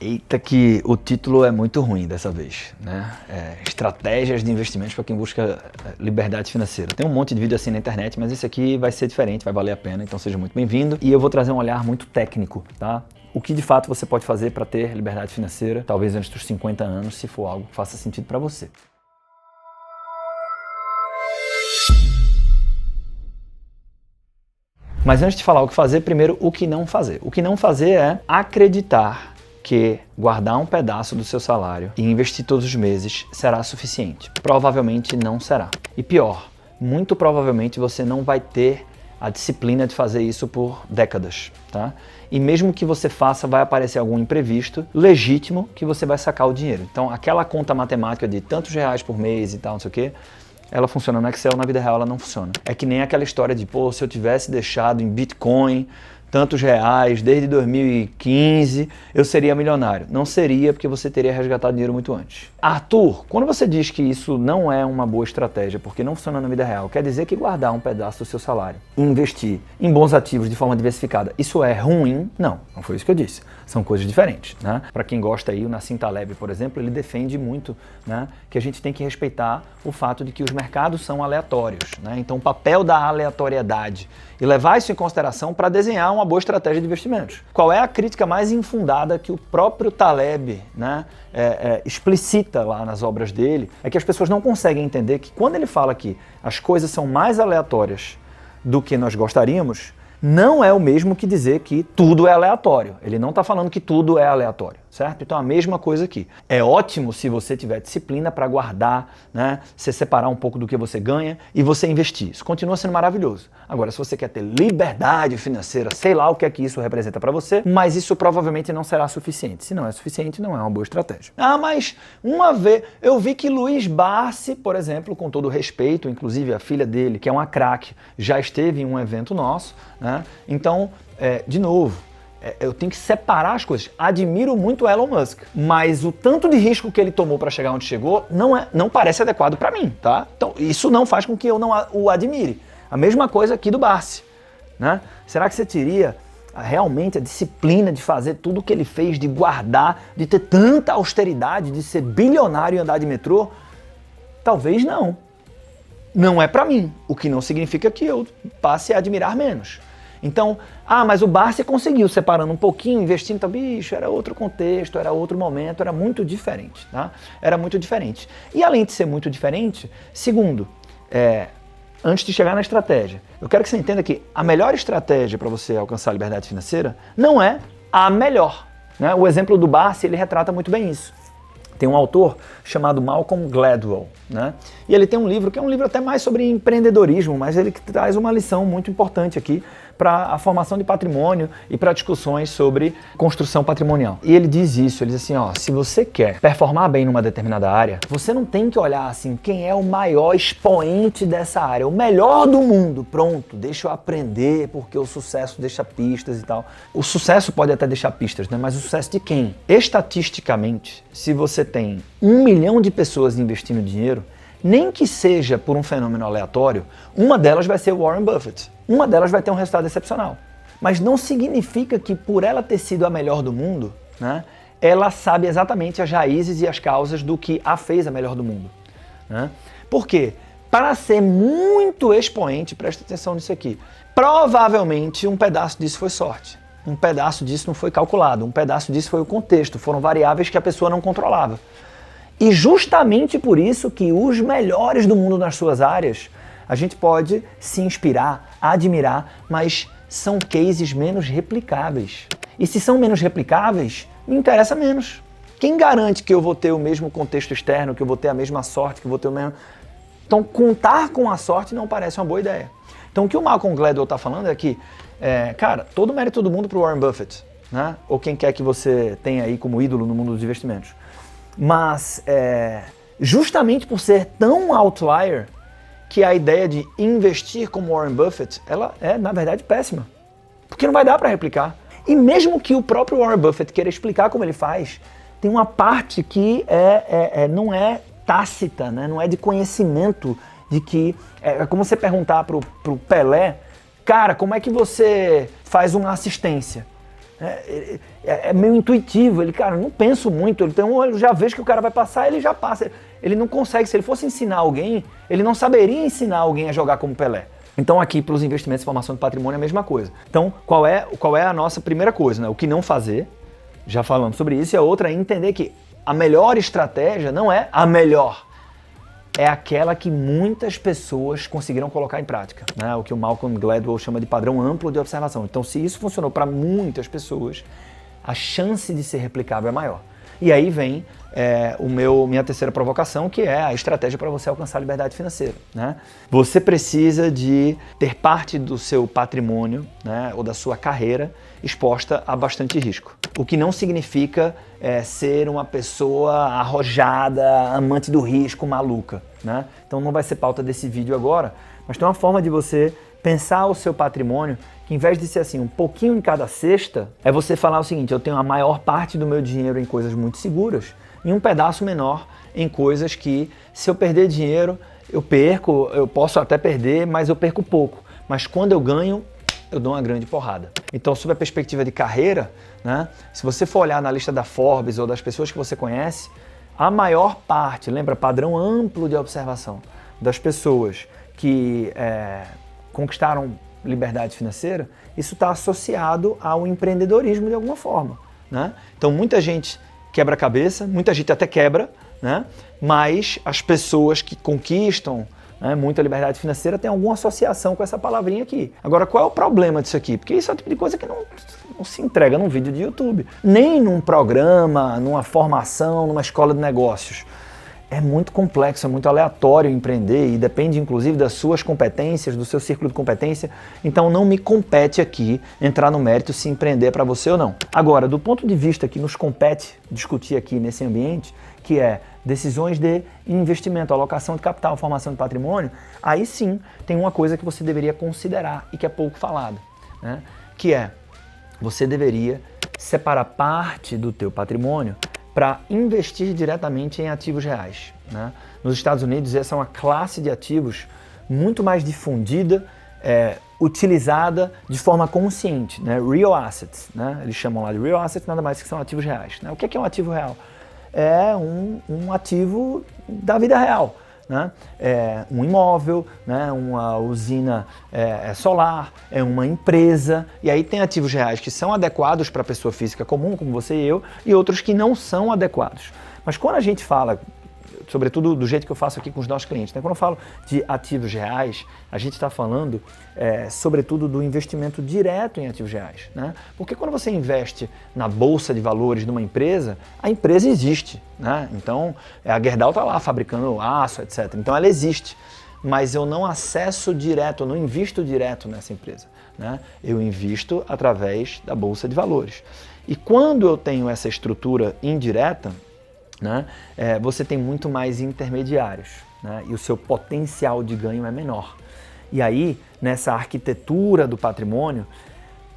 Eita que o título é muito ruim dessa vez, né? Estratégias de investimentos para quem busca liberdade financeira. Tem um monte de vídeo assim na internet, mas esse aqui vai ser diferente, vai valer a pena, então seja muito bem-vindo. E eu vou trazer um olhar muito técnico, tá? O que de fato você pode fazer para ter liberdade financeira, talvez antes dos 50 anos, se for algo que faça sentido para você. Mas antes de falar o que fazer, primeiro o que não fazer. O que não fazer é acreditar que guardar um pedaço do seu salário e investir todos os meses será suficiente. Provavelmente não será. E pior, muito provavelmente você não vai ter a disciplina de fazer isso por décadas, tá? E mesmo que você faça, vai aparecer algum imprevisto legítimo que você vai sacar o dinheiro. Então, aquela conta matemática de tantos reais por mês e tal, não sei o quê, ela funciona no Excel, na vida real ela não funciona. É que nem aquela história de, pô, se eu tivesse deixado em Bitcoin tantos reais desde 2015, eu seria milionário. Não seria, porque você teria resgatado dinheiro muito antes. Arthur, quando você diz que isso não é uma boa estratégia, porque não funciona na vida real, quer dizer que guardar um pedaço do seu salário e investir em bons ativos de forma diversificada, isso é ruim? Não, não foi isso que eu disse. São coisas diferentes, né? Para quem gosta aí, o Nassim Taleb, por exemplo, ele defende muito, né, que a gente tem que respeitar o fato de que os mercados são aleatórios, né? Então, o papel da aleatoriedade e levar isso em consideração para desenhar uma boa estratégia de investimentos. Qual é a crítica mais infundada que o próprio Taleb, né, explicita lá nas obras dele? É que as pessoas não conseguem entender que quando ele fala que as coisas são mais aleatórias do que nós gostaríamos, não é o mesmo que dizer que tudo é aleatório. Ele não está falando que tudo é aleatório, certo? Então a mesma coisa aqui. É ótimo se você tiver disciplina para guardar, né? Você separar um pouco do que você ganha e você investir. Isso continua sendo maravilhoso. Agora, se você quer ter liberdade financeira, sei lá o que é que isso representa para você, mas isso provavelmente não será suficiente. Se não é suficiente, não é uma boa estratégia. Ah, mas uma vez eu vi que Luiz Barsi, por exemplo, com todo respeito, inclusive a filha dele, que é uma craque, já esteve em um evento nosso, né? Então, de novo, eu tenho que separar as coisas. Admiro muito Elon Musk, mas o tanto de risco que ele tomou para chegar onde chegou não parece adequado para mim, tá? Então, isso não faz com que eu não o admire. A mesma coisa aqui do Barsi, né? Será que você teria realmente a disciplina de fazer tudo o que ele fez, de guardar, de ter tanta austeridade, de ser bilionário e andar de metrô? Talvez não. Não é para mim, o que não significa que eu passe a admirar menos. Então, mas o Barsi conseguiu, separando um pouquinho, investindo, então, bicho, era outro contexto, era outro momento, era muito diferente, tá? Era muito diferente. E além de ser muito diferente, segundo, antes de chegar na estratégia, eu quero que você entenda que a melhor estratégia para você alcançar a liberdade financeira não é a melhor, né? O exemplo do Barsi, ele retrata muito bem isso. Tem um autor chamado Malcolm Gladwell, né? E ele tem um livro que é um livro até mais sobre empreendedorismo, mas ele traz uma lição muito importante aqui para a formação de patrimônio e para discussões sobre construção patrimonial. E ele diz isso, ele diz assim, se você quer performar bem numa determinada área, você não tem que olhar assim, quem é o maior expoente dessa área, o melhor do mundo, pronto, deixa eu aprender, porque o sucesso deixa pistas e tal. O sucesso pode até deixar pistas, né? Mas o sucesso de quem? Estatisticamente, se você tem 1 milhão de pessoas investindo dinheiro, nem que seja por um fenômeno aleatório, uma delas vai ser Warren Buffett. Uma delas vai ter um resultado excepcional. Mas não significa que por ela ter sido a melhor do mundo, né, ela sabe exatamente as raízes e as causas do que a fez a melhor do mundo, né? Por quê? Para ser muito expoente, presta atenção nisso aqui, provavelmente um pedaço disso foi sorte. Um pedaço disso não foi calculado, um pedaço disso foi o contexto, foram variáveis que a pessoa não controlava. E justamente por isso que os melhores do mundo nas suas áreas, a gente pode se inspirar, admirar, mas são cases menos replicáveis. E se são menos replicáveis, me interessa menos. Quem garante que eu vou ter o mesmo contexto externo, que eu vou ter a mesma sorte, que eu vou ter o mesmo... Então, contar com a sorte não parece uma boa ideia. Então, o que o Malcolm Gladwell está falando é que, cara, todo o mérito do mundo para o Warren Buffett, né? Ou quem quer que você tenha aí como ídolo no mundo dos investimentos. Mas, justamente por ser tão outlier, que a ideia de investir como Warren Buffett, ela é, na verdade, péssima. Porque não vai dar para replicar. E mesmo que o próprio Warren Buffett queira explicar como ele faz, tem uma parte que não é tácita, né? Não é de conhecimento, de que... É como você perguntar pro Pelé, cara, como é que você faz uma assistência? É meio intuitivo, ele, cara, não penso muito, então eu já vejo que o cara vai passar, ele já passa. Ele não consegue, se ele fosse ensinar alguém, ele não saberia ensinar alguém a jogar como Pelé. Então aqui, para os investimentos e formação de patrimônio, é a mesma coisa. Então, qual é a nossa primeira coisa, né? O que não fazer, já falamos sobre isso, e a outra é entender que a melhor estratégia não é a melhor, é aquela que muitas pessoas conseguiram colocar em prática, né? O que o Malcolm Gladwell chama de padrão amplo de observação. Então, se isso funcionou para muitas pessoas, a chance de ser replicável é maior. E aí vem minha terceira provocação, que é a estratégia para você alcançar a liberdade financeira, né? Você precisa de ter parte do seu patrimônio, né, ou da sua carreira exposta a bastante risco. O que não significa ser uma pessoa arrojada, amante do risco, maluca, né? Então não vai ser pauta desse vídeo agora, mas tem uma forma de você pensar o seu patrimônio que, em vez de ser assim, um pouquinho em cada cesta, é você falar o seguinte: eu tenho a maior parte do meu dinheiro em coisas muito seguras e um pedaço menor em coisas que, se eu perder dinheiro, eu perco, eu posso até perder, mas eu perco pouco. Mas quando eu ganho, eu dou uma grande porrada. Então, sob a perspectiva de carreira, né, se você for olhar na lista da Forbes ou das pessoas que você conhece, a maior parte, lembra, padrão amplo de observação, das pessoas que conquistaram liberdade financeira, isso está associado ao empreendedorismo de alguma forma, né? Então muita gente quebra a cabeça, muita gente até quebra, né? Mas as pessoas que conquistam, né, muita liberdade financeira têm alguma associação com essa palavrinha aqui. Agora, qual é o problema disso aqui? Porque isso é o tipo de coisa que não se entrega num vídeo de YouTube, nem num programa, numa formação, numa escola de negócios. É muito complexo, é muito aleatório empreender e depende inclusive das suas competências, do seu círculo de competência. Então não me compete aqui entrar no mérito se empreender é para você ou não. Agora, do ponto de vista que nos compete discutir aqui nesse ambiente, que é decisões de investimento, alocação de capital, formação de patrimônio, aí sim tem uma coisa que você deveria considerar e que é pouco falada, né? Que é, você deveria separar parte do teu patrimônio para investir diretamente em ativos reais, né? Nos Estados Unidos, essa é uma classe de ativos muito mais difundida, utilizada de forma consciente, né? Real assets, né? Eles chamam lá de real assets, nada mais que são ativos reais, né? O que é um ativo real? É um ativo da vida real, né? É um imóvel, né? Uma usina solar, é uma empresa, e aí tem ativos reais que são adequados para a pessoa física comum, como você e eu, e outros que não são adequados. Mas quando a gente fala, sobretudo do jeito que eu faço aqui com os nossos clientes, né? Quando eu falo de ativos reais, a gente está falando sobretudo do investimento direto em ativos reais, né? Porque quando você investe na bolsa de valores de uma empresa, a empresa existe, né? Então a Gerdau está lá fabricando aço, etc. Então ela existe, mas eu não acesso direto, eu não invisto direto nessa empresa, né? Eu invisto através da bolsa de valores. E quando eu tenho essa estrutura indireta, né, você tem muito mais intermediários, né, e o seu potencial de ganho é menor. E aí, nessa arquitetura do patrimônio,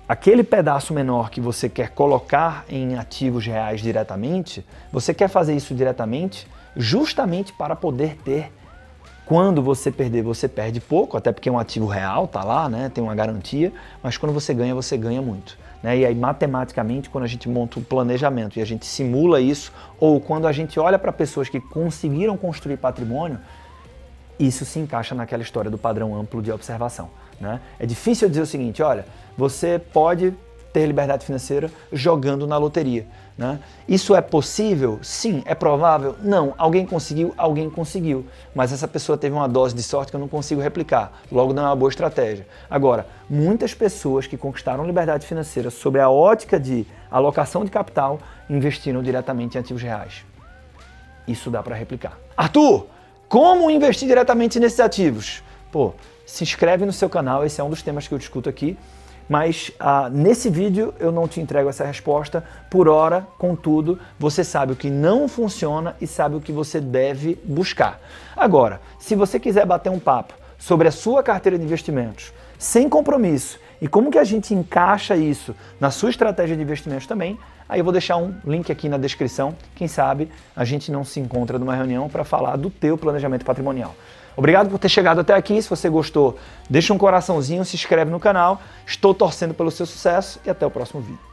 aquele pedaço menor que você quer colocar em ativos reais diretamente, você quer fazer isso diretamente justamente para poder ter, quando você perder, você perde pouco, até porque é um ativo real, tá lá, né, tem uma garantia, mas quando você ganha muito. Né? E aí, matematicamente, quando a gente monta um planejamento e a gente simula isso, ou quando a gente olha para pessoas que conseguiram construir patrimônio, isso se encaixa naquela história do padrão amplo de observação, né? É difícil dizer o seguinte: olha, você pode ter liberdade financeira jogando na loteria, né? Isso é possível? Sim. É provável? Não. Alguém conseguiu, mas essa pessoa teve uma dose de sorte que eu não consigo replicar, logo não é uma boa estratégia. Agora, muitas pessoas que conquistaram liberdade financeira sob a ótica de alocação de capital investiram diretamente em ativos reais. Isso dá para replicar. Arthur, como investir diretamente nesses ativos? Pô, se inscreve no seu canal, esse é um dos temas que eu discuto aqui. Mas nesse vídeo eu não te entrego essa resposta. Por hora, contudo, você sabe o que não funciona e sabe o que você deve buscar. Agora, se você quiser bater um papo sobre a sua carteira de investimentos, sem compromisso, e como que a gente encaixa isso na sua estratégia de investimentos também, aí eu vou deixar um link aqui na descrição. Quem sabe a gente não se encontra numa reunião para falar do teu planejamento patrimonial. Obrigado por ter chegado até aqui. Se você gostou, deixa um coraçãozinho, se inscreve no canal. Estou torcendo pelo seu sucesso e até o próximo vídeo.